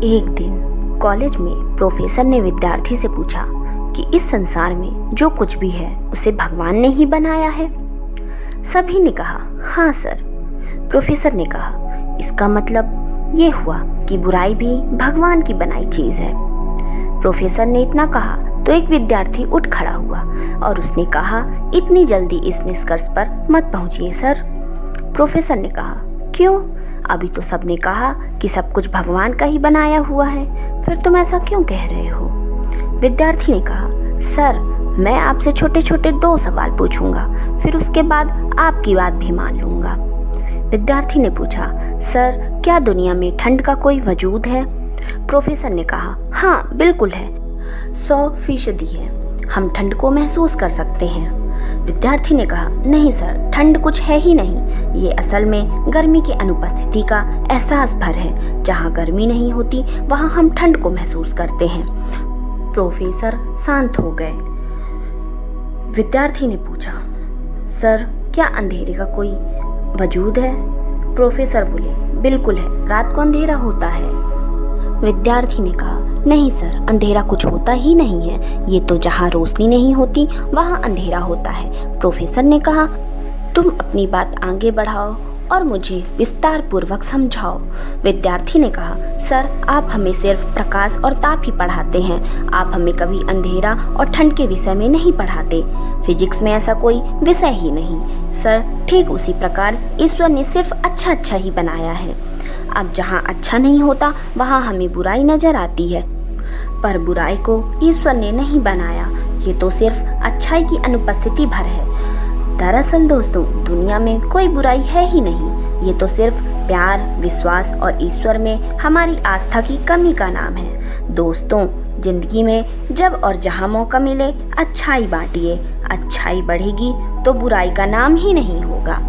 एक दिन कॉलेज में प्रोफेसर ने विद्यार्थी से पूछा कि इस संसार में जो कुछ भी है उसे भगवान ने ही बनाया है। सभी ने कहा हाँ सर। प्रोफेसर ने कहा इसका मतलब ये हुआ कि बुराई भी भगवान की बनाई चीज़ है। प्रोफेसर ने इतना कहा तो एक विद्यार्थी उठ खड़ा हुआ और उसने कहा इतनी जल्दी इस निष्कर्ष पर मत पहुंचिए सर। प्रोफेसर ने कहा क्यों? अभी तो सबने कहा कि सब कुछ भगवान का ही बनाया हुआ है, फिर तुम ऐसा क्यों कह रहे हो? विद्यार्थी ने कहा सर मैं आपसे छोटे छोटे 2 सवाल पूछूंगा, फिर उसके बाद आपकी बात भी मान लूंगा। विद्यार्थी ने पूछा सर क्या दुनिया में ठंड का कोई वजूद है? प्रोफेसर ने कहा हाँ बिल्कुल है, 100% है, हम ठंड को महसूस कर सकते हैं। विद्यार्थी ने कहा नहीं सर, ठंड कुछ है ही नहीं, ये असल में गर्मी की अनुपस्थिति का एहसास भर है। जहाँ गर्मी नहीं होती वहाँ हम ठंड को महसूस करते हैं। प्रोफेसर शांत हो गए। विद्यार्थी ने पूछा सर क्या अंधेरे का कोई वजूद है? प्रोफेसर बोले बिल्कुल है, रात को अंधेरा होता है। विद्यार्थी ने कहा नहीं सर, अंधेरा कुछ होता ही नहीं है, ये तो जहाँ रोशनी नहीं होती वहाँ अंधेरा होता है। प्रोफेसर ने कहा तुम अपनी बात आगे बढ़ाओ और मुझे विस्तार पूर्वक समझाओ। विद्यार्थी ने कहा सर आप हमें सिर्फ प्रकाश और ताप ही पढ़ाते हैं, आप हमें कभी अंधेरा और ठंड के विषय में नहीं पढ़ाते। फिजिक्स में ऐसा कोई विषय ही नहीं सर। ठीक उसी प्रकार ईश्वर ने सिर्फ अच्छा ही बनाया है। अब जहाँ अच्छा नहीं होता वहाँ हमें बुराई नजर आती है, पर बुराई को ईश्वर ने नहीं बनाया, ये तो सिर्फ अच्छाई की अनुपस्थिति भर है। दरअसल दोस्तों दुनिया में कोई बुराई है ही नहीं, ये तो सिर्फ प्यार, विश्वास और ईश्वर में हमारी आस्था की कमी का नाम है। दोस्तों जिंदगी में जब और जहाँ मौका मिले अच्छाई बांटिए, अच्छाई बढ़ेगी तो बुराई का नाम ही नहीं होगा।